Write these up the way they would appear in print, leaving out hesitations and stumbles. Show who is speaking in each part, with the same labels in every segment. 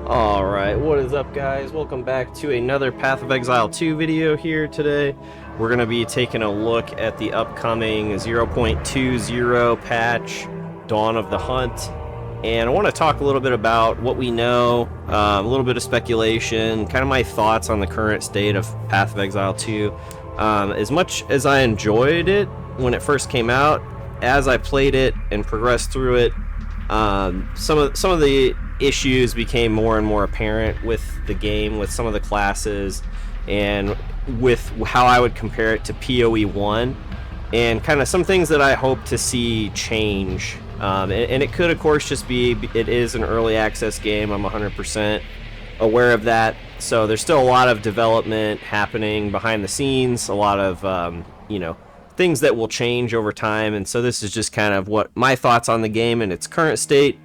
Speaker 1: Alright, what is up guys? Welcome back to another Path of Exile 2 video here today. We're going to be taking a look at the upcoming 0.20 patch, Dawn of the Hunt. And I want to talk a little bit about what we know, a little bit of speculation, kind of my thoughts on the current state of Path of Exile 2. As much as I enjoyed it when it first came out, as I played it and progressed through it, some of the issues became more and more apparent with the game, with some of the classes, and with how I would compare it to PoE 1, and kind of some things that I hope to see change. And it could, of course, just be it is an early access game. I'm 100% aware of that. So there's still a lot of development happening behind the scenes, a lot of things that will change over time. And so this is just kind of what my thoughts on the game in its current state,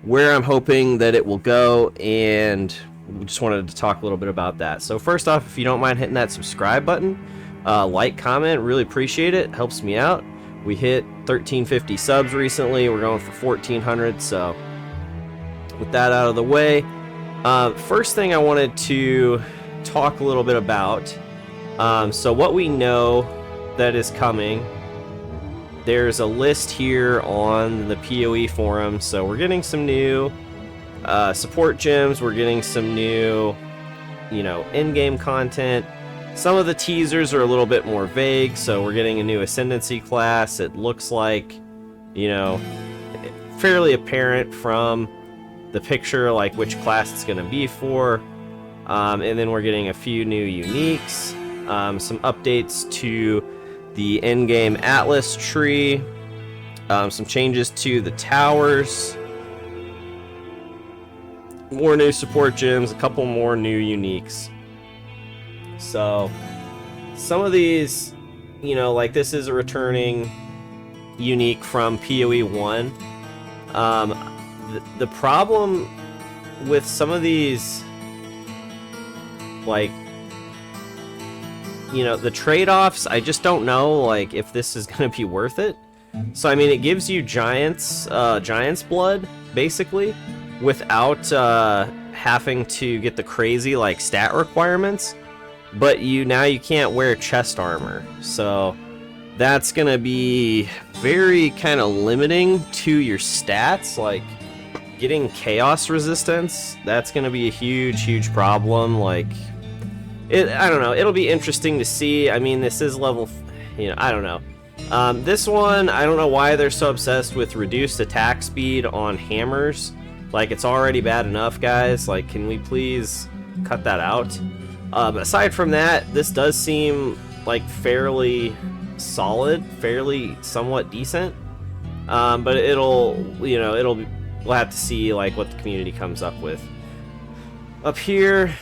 Speaker 1: where I'm hoping that it will go, and we just wanted to talk a little bit about that. So first off, if you don't mind hitting that subscribe button, like, comment, really appreciate it. Helps me out. We hit 1350 subs recently. We're going for 1400. So with that out of the way, first thing I wanted to talk a little bit about. So what we know that is coming. There's a list here on the PoE forum, so we're getting some new support gems, we're getting some new, in-game content. Some of the teasers are a little bit more vague, so we're getting a new Ascendancy class. It looks like, fairly apparent from the picture, like which class it's going to be for. And then we're getting a few new uniques, some updates to the in-game Atlas tree, some changes to the towers, more new support gems, a couple more new uniques. So some of these, like this is a returning unique from PoE 1. The problem with some of these, like, the trade-offs, I just don't know, like, if this is going to be worth it. So, I mean, it gives you Giant's blood, basically, without having to get the crazy, like, stat requirements. But now you can't wear chest armor. So, that's going to be very kind of limiting to your stats. Like, getting chaos resistance, that's going to be a huge problem. Like, I don't know. It'll be interesting to see. I mean, this is level, I don't know. This one, I don't know why they're so obsessed with reduced attack speed on hammers. Like, it's already bad enough, guys. Like, can we please cut that out? Aside from that, this does seem like fairly solid, fairly somewhat decent. But we'll have to see like what the community comes up with. Up here,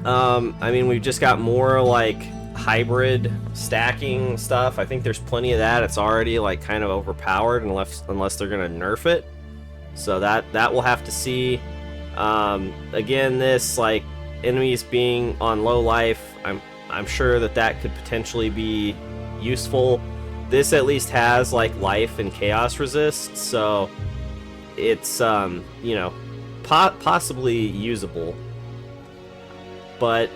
Speaker 1: I mean, we've just got more like hybrid stacking stuff. I think there's plenty of that. It's already like kind of overpowered unless they're gonna nerf it. So that we'll have to see. Again, this like enemies being on low life, I'm sure that could potentially be useful. This at least has like life and chaos resist, so it's possibly usable. But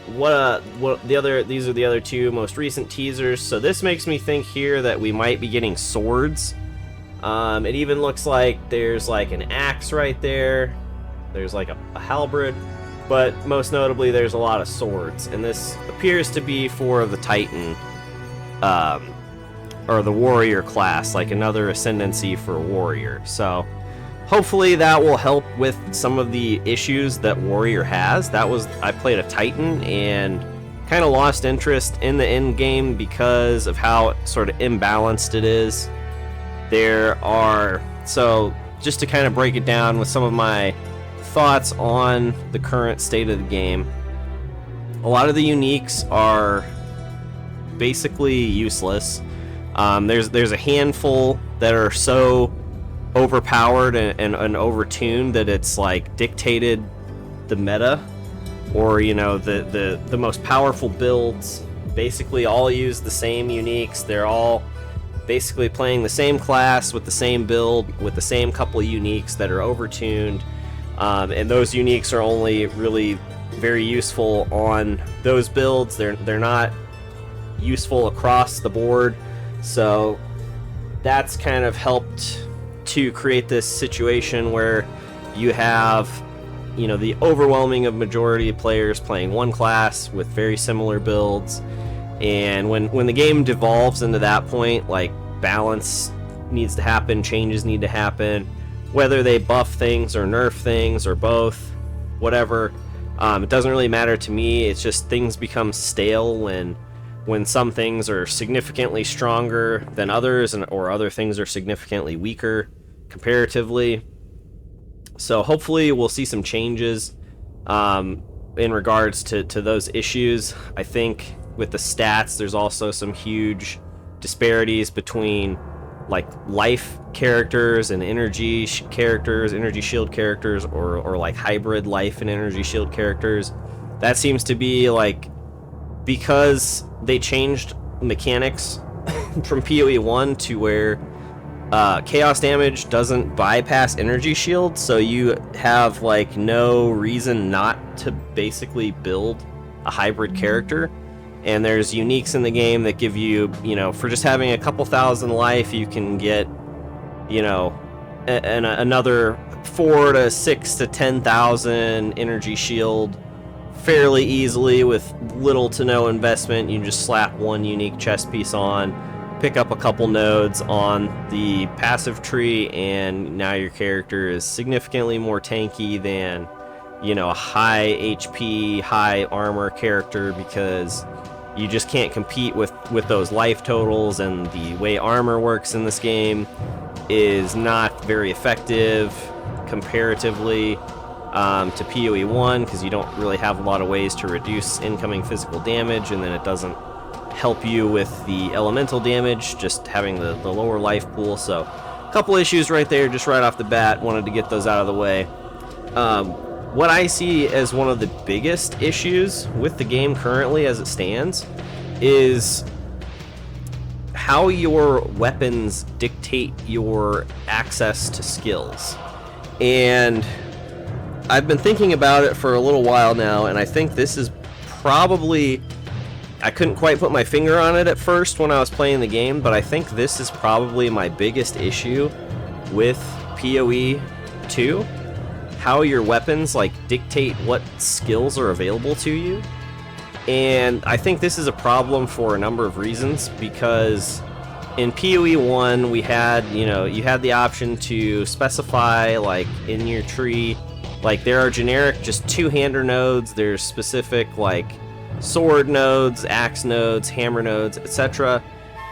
Speaker 1: these are the other two most recent teasers. So this makes me think here that we might be getting swords. It even looks like there's like an axe right there. There's like a halberd, but most notably there's a lot of swords. And this appears to be for the Titan, or the warrior class, like another ascendancy for warrior. So hopefully that will help with some of the issues that warrior has. I played a Titan and kind of lost interest in the end game because of how sort of imbalanced it is. So just to kind of break it down with some of my thoughts on the current state of the game, a lot of the uniques are basically useless. There's a handful that are so overpowered and overtuned that it's like dictated the meta, or the most powerful builds basically all use the same uniques. They're all basically playing the same class with the same build with the same couple of uniques that are overtuned, and those uniques are only really very useful on those builds. They're not useful across the board, so that's kind of helped to create this situation where you have, you know, the overwhelming of majority of players playing one class with very similar builds. And when the game devolves into that point, like, balance needs to happen, changes need to happen, whether they buff things or nerf things or both, whatever. It doesn't really matter to me. It's just things become stale when some things are significantly stronger than others, or other things are significantly weaker comparatively. So hopefully we'll see some changes in regards to those issues. I think with the stats, there's also some huge disparities between, like, life characters and energy characters, energy shield characters, or like hybrid life and energy shield characters. That seems to be, like, because they changed mechanics from PoE 1 to where chaos damage doesn't bypass energy shield, so you have, like, no reason not to basically build a hybrid character. And there's uniques in the game that give you, you know, for just having a couple thousand life, you can get, you know, another 4 to 6 to 10,000 energy shield fairly easily with little to no investment. You just slap one unique chest piece on, pick up a couple nodes on the passive tree, and now your character is significantly more tanky than, you know, a high HP, high armor character, because you just can't compete with those life totals, and the way armor works in this game is not very effective comparatively to PoE 1, because you don't really have a lot of ways to reduce incoming physical damage, and then it doesn't help you with the elemental damage, just having the lower life pool. So a couple issues right there just right off the bat. Wanted to get those out of the way. What I see as one of the biggest issues with the game currently as it stands is how your weapons dictate your access to skills. And I've been thinking about it for a little while now, and I think this is probably, I couldn't quite put my finger on it at first when I was playing the game, but I think this is probably my biggest issue with PoE 2. How your weapons, like, dictate what skills are available to you. And I think this is a problem for a number of reasons, because in PoE 1 we had, you know, you had the option to specify, like, in your tree, like, there are generic just two-hander nodes, there's specific, like, sword nodes, axe nodes, hammer nodes, etc.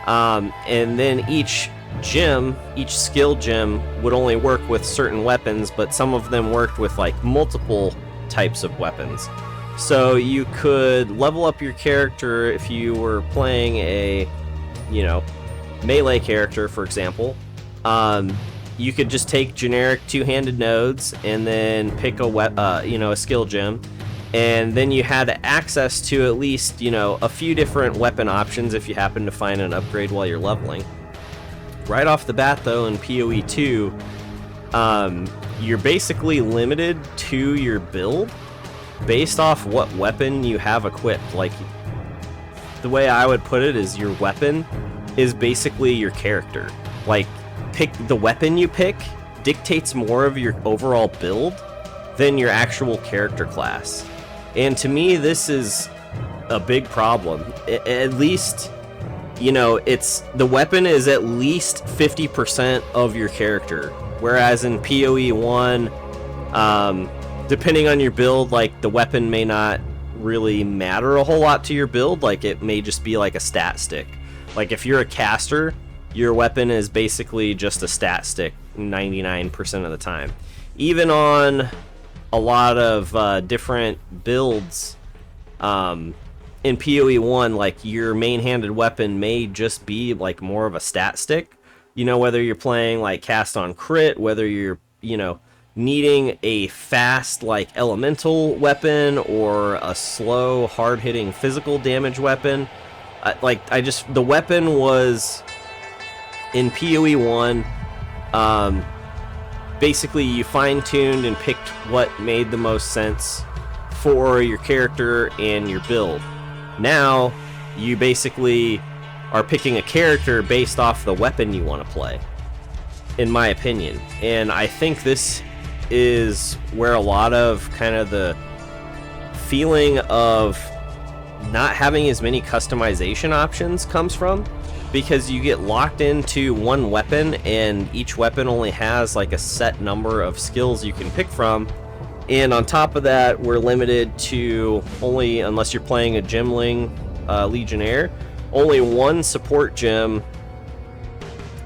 Speaker 1: And then each skill gem would only work with certain weapons, but some of them worked with, like, multiple types of weapons. So you could level up your character if you were playing a, you know, melee character, for example. You could just take generic two-handed nodes and then pick a skill gem, and then you had access to at least, you know, a few different weapon options if you happen to find an upgrade while you're leveling. Right off the bat, though, in PoE 2, you're basically limited to your build based off what weapon you have equipped. Like, the way I would put it is your weapon is basically your character. Like, pick the weapon you pick dictates more of your overall build than your actual character class. And to me, this is a big problem. At least, you know, it's, the weapon is at least 50% of your character, whereas in PoE 1, depending on your build, like, the weapon may not really matter a whole lot to your build. Like, it may just be like a stat stick. Like, if you're a caster, your weapon is basically just a stat stick 99% of the time. Even on a lot of different builds in PoE 1, like, your main-handed weapon may just be, like, more of a stat stick. You know, whether you're playing, like, cast on crit, whether you're, you know, needing a fast, like, elemental weapon or a slow, hard-hitting physical damage weapon. The weapon was, in PoE 1, basically you fine-tuned and picked what made the most sense for your character and your build. Now you basically are picking a character based off the weapon you want to play, in my opinion. And I think this is where a lot of kind of the feeling of not having as many customization options comes from, because you get locked into one weapon, and each weapon only has like a set number of skills you can pick from. And on top of that, we're limited to only, unless you're playing a Gemling Legionnaire, only one support gem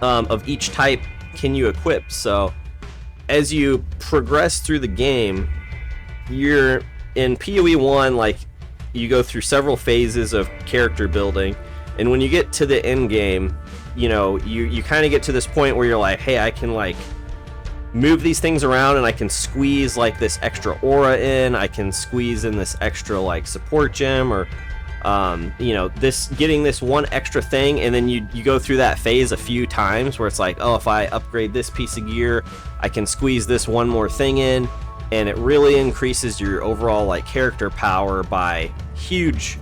Speaker 1: of each type can you equip. So as you progress through the game, you're in PoE 1, like, you go through several phases of character building, and when you get to the end game, you know, you kind of get to this point where you're like, hey, I can like move these things around, and I can squeeze like this extra aura in, I can squeeze in this extra like support gem, or you know, this, getting this one extra thing. And then you go through that phase a few times where it's like, oh, if I upgrade this piece of gear, I can squeeze this one more thing in, and it really increases your overall like character power by huge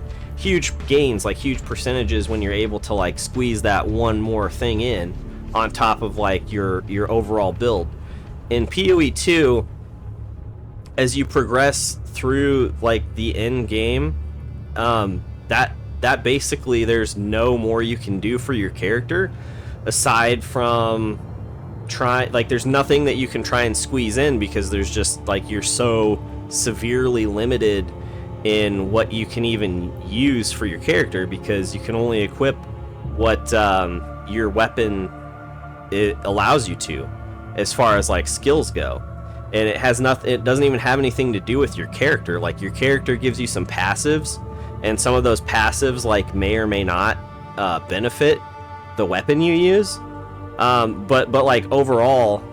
Speaker 1: gains, like huge percentages, when you're able to like squeeze that one more thing in on top of like your overall build. In PoE 2, as you progress through like the end game, that basically, there's no more you can do for your character aside from there's nothing that you can try and squeeze in, because there's just like, you're so severely limited in what you can even use for your character, because you can only equip what your weapon it allows you to, as far as like skills go. And it has nothing, it doesn't even have anything to do with your character. Like, your character gives you some passives, and some of those passives like may or may not benefit the weapon you use. But like overall,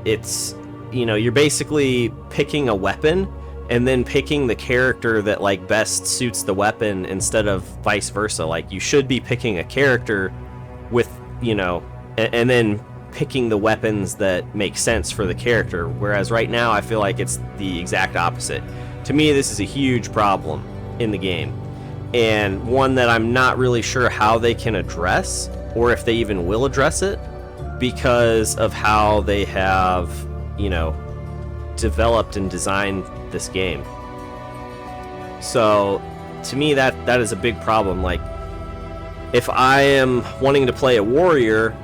Speaker 1: it's, you know, you're basically picking a weapon and then picking the character that like best suits the weapon, instead of vice versa. Like, you should be picking a character with, you know, and then picking the weapons that make sense for the character. Whereas right now, I feel like it's the exact opposite. To me, this is a huge problem in the game, and one that I'm not really sure how they can address, or if they even will address it, because of how they have, you know, developed and designed this game. So to me, that is a big problem. Like, if I am wanting to play a warrior,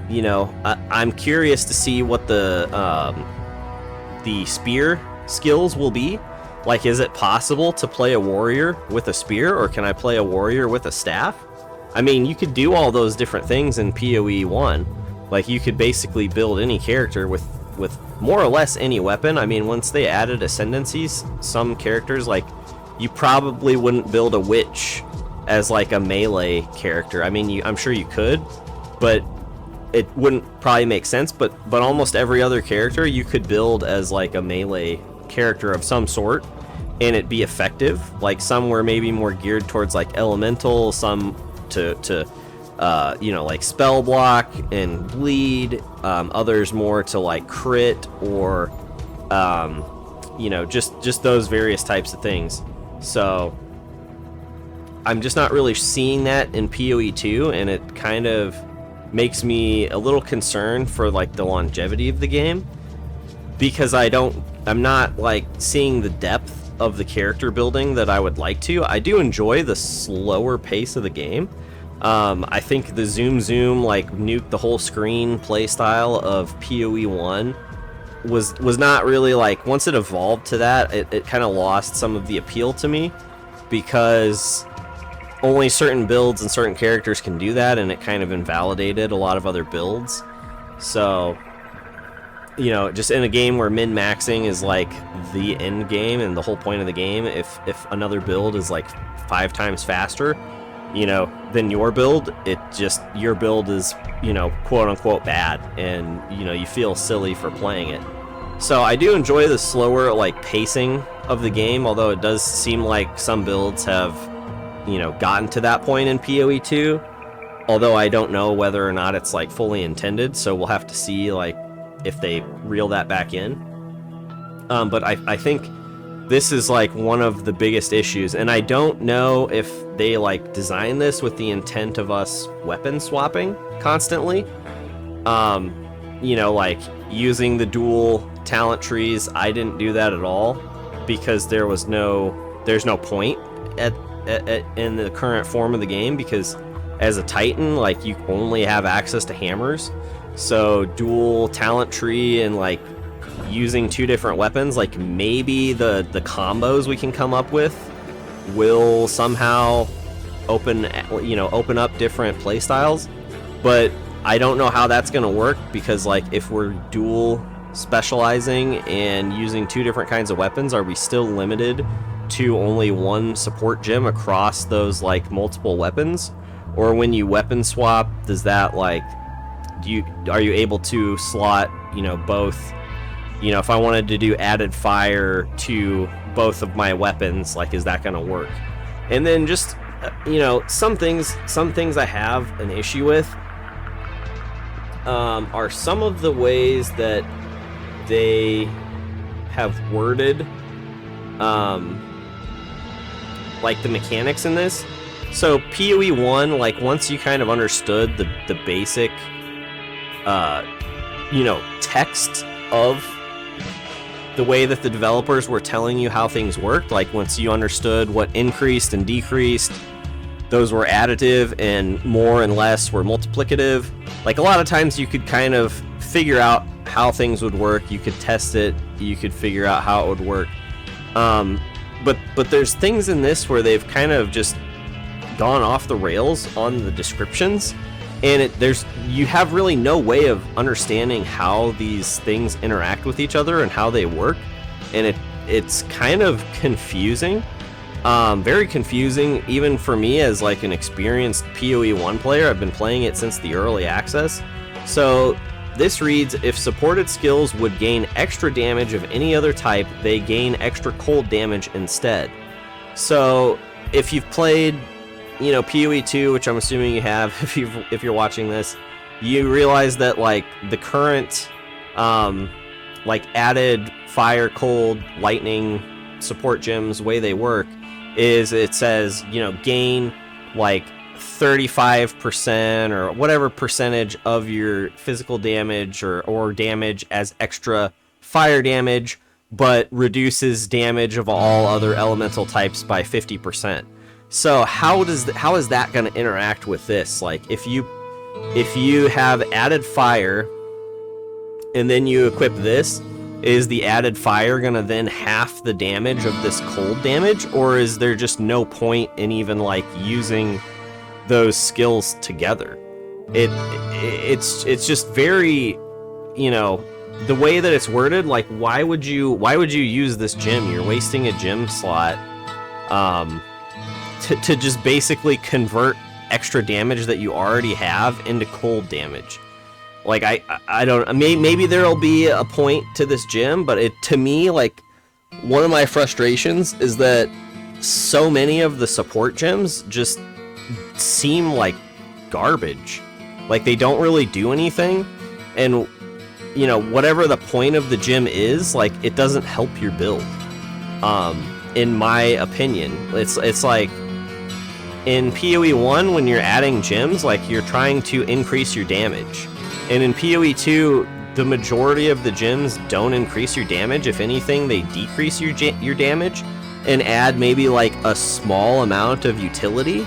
Speaker 1: you know, I'm curious to see what the spear skills will be. Like, is it possible to play a warrior with a spear, or can I play a warrior with a staff? I mean, you could do all those different things in PoE 1. Like, you could basically build any character with more or less any weapon. I mean, once they added ascendancies, some characters, like, you probably wouldn't build a witch as like a melee character. I mean, I'm sure you could, but it wouldn't probably make sense. But almost every other character you could build as like a melee character of some sort, and it'd be effective. Like, some were maybe more geared towards like elemental, some to you know, like spell block and bleed, others more to like crit, or you know, just those various types of things. So I'm just not really seeing that in PoE 2, and it kind of makes me a little concerned for like the longevity of the game, because I'm not like seeing the depth of the character building that I would like to. I do enjoy the slower pace of the game. I think the zoom like nuke the whole screen play style of PoE 1 was not really like, once it evolved to that, it kind of lost some of the appeal to me, because only certain builds and certain characters can do that, and it kind of invalidated a lot of other builds. So, you know, just in a game where min-maxing is like the end game and the whole point of the game, if another build is like 5 times faster, you know, than your build, your build is, you know, quote unquote bad, and, you know, you feel silly for playing it. So I do enjoy the slower like pacing of the game, although it does seem like some builds have, you know, gotten to that point in PoE 2, although I don't know whether or not it's like fully intended. So we'll have to see like if they reel that back in. But I think this is like one of the biggest issues, and I don't know if they like designed this with the intent of us weapon swapping constantly. You know, like using the dual talent trees. I didn't do that at all because there's no point in the current form of the game, because as a Titan, like, you only have access to hammers. So dual talent tree and like using 2 different weapons, like maybe the combos we can come up with will somehow open up different playstyles. But I don't know how that's going to work, because like if we're dual specializing and using 2 different kinds of weapons, are we still limited to only 1 support gem across those like multiple weapons? Or when you weapon swap, does that like are you able to slot, you know, both? You know, if I wanted to do added fire to both of my weapons, like, is that going to work? And then just, you know, some things I have an issue with are some of the ways that they have worded, like, the mechanics in this. So PoE 1, like, once you kind of understood the basic, you know, text of the way that the developers were telling you how things worked, like once you understood what increased and decreased, those were additive, and more and less were multiplicative. Like, a lot of times you could kind of figure out how things would work, you could test it, you could figure out how it would work. But there's things in this where they've kind of just gone off the rails on the descriptions, and you have really no way of understanding how these things interact with each other and how they work, and it's kind of confusing, very confusing, even for me as like an experienced PoE 1 player. I've been playing it since the early access. So this reads, if supported skills would gain extra damage of any other type, they gain extra cold damage instead. So if you've played, you know, PoE 2, which I'm assuming you have, if you're watching this, you realize that like the current like added fire, cold, lightning support gems, way they work is it says, you know, gain like 35% or whatever percentage of your physical damage or damage as extra fire damage, but reduces damage of all other elemental types by 50%. So how is that going to interact with this? Like, if you have added fire and then you equip this, is the added fire going to then half the damage of this cold damage, or is there just no point in even like using those skills together? It's just very, you know, the way that it's worded, like, why would you use this gem? You're wasting a gem slot to just basically convert extra damage that you already have into cold damage. Like, I don't, maybe there'll be a point to this gem, but to me, like, one of my frustrations is that so many of the support gems just seem like garbage. Like, they don't really do anything, and, you know, whatever the point of the gem is, like, it doesn't help your build. In my opinion, it's like, in PoE 1, when you're adding gems, like, you're trying to increase your damage. And in PoE 2, the majority of the gems don't increase your damage. If anything, they decrease your damage and add maybe like a small amount of utility.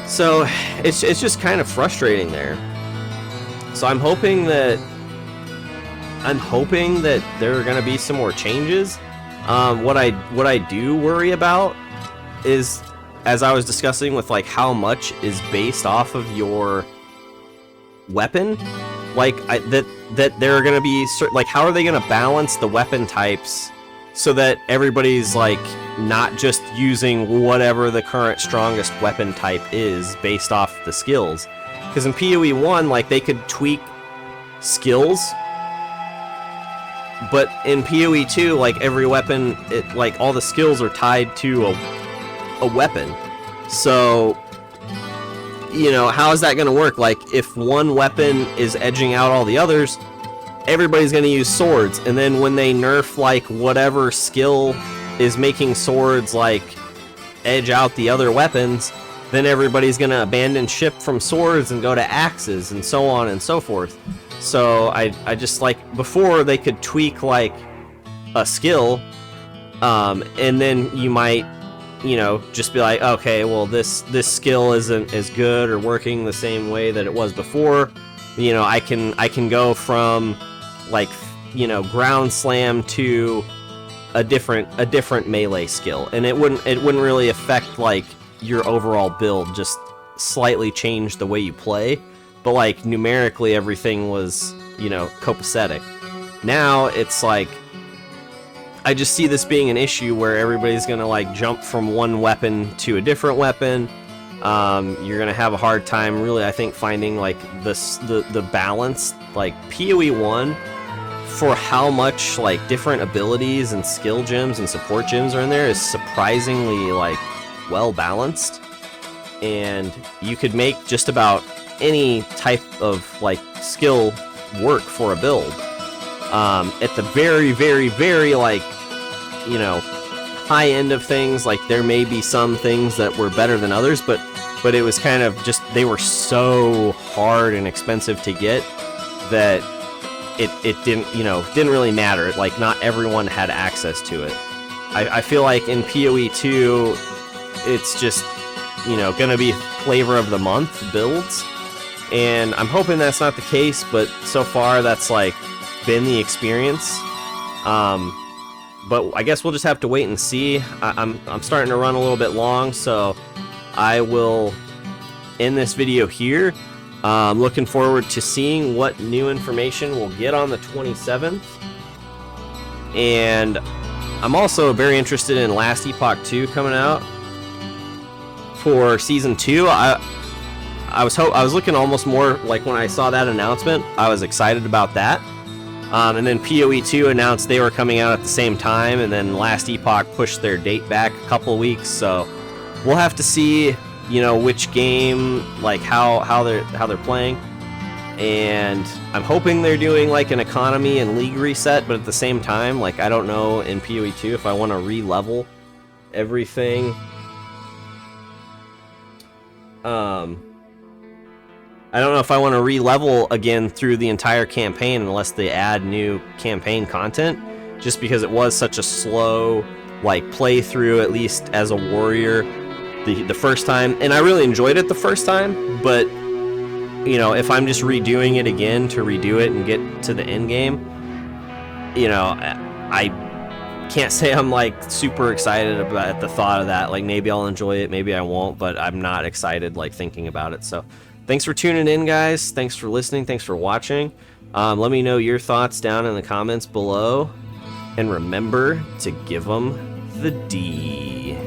Speaker 1: So it's just kind of frustrating there. So I'm hoping that there are going to be some more changes. What I do worry about is, as I was discussing with like how much is based off of your weapon, like that there are going to be like, how are they going to balance the weapon types so that everybody's like not just using whatever the current strongest weapon type is based off the skills? Because in PoE 1, like, they could tweak skills, but in PoE 2, like, every weapon, like, all the skills are tied to a weapon. So, you know, how is that going to work? Like, if one weapon is edging out all the others, everybody's going to use swords. And then when they nerf like whatever skill is making swords like edge out the other weapons, then everybody's going to abandon ship from swords and go to axes and so on and so forth. So I just like, before they could tweak like a skill, and then you might, you know, just be like, okay, well this skill isn't as good or working the same way that it was before. You know, I can go from like, you know, ground slam to a different melee skill, and it wouldn't really affect like your overall build, just slightly change the way you play, but like numerically everything was, you know, copacetic. Now it's like, I just see this being an issue where everybody's gonna like jump from one weapon to a different weapon. You're gonna have a hard time, really, I think, finding like the balance. Like PoE 1, for how much like different abilities and skill gems and support gems are in there, is surprisingly like well balanced, and you could make just about any type of like skill work for a build. At the very, very, very like, you know, high end of things, like there may be some things that were better than others, but it was kind of just, they were so hard and expensive to get that it didn't, you know, didn't really matter. Like not everyone had access to it. I feel like in PoE 2, it's just, you know, gonna be flavor of the month builds, and I'm hoping that's not the case, but so far that's like been the experience. But I guess we'll just have to wait and see. I'm starting to run a little bit long, so I will end this video here. I'm looking forward to seeing what new information we'll get on the 27th. And I'm also very interested in Last Epoch 2 coming out for Season 2. I was looking almost more like, when I saw that announcement, I was excited about that. And then PoE 2 announced they were coming out at the same time, and then Last Epoch pushed their date back a couple of weeks. So we'll have to see, you know, which game, like how they're playing. And I'm hoping they're doing like an economy and league reset, but at the same time, like I don't know in PoE 2 if I want to re-level everything. I don't know if I want to re-level again through the entire campaign unless they add new campaign content, just because it was such a slow like playthrough, at least as a warrior, the first time, and I really enjoyed it the first time. But you know, if I'm just redoing it again to redo it and get to the end game, you know, I can't say I'm like super excited about the thought of that. Like maybe I'll enjoy it, maybe I won't, but I'm not excited like thinking about it. So thanks for tuning in, guys. Thanks for listening. Thanks for watching. Let me know your thoughts down in the comments below. And remember to give them the D.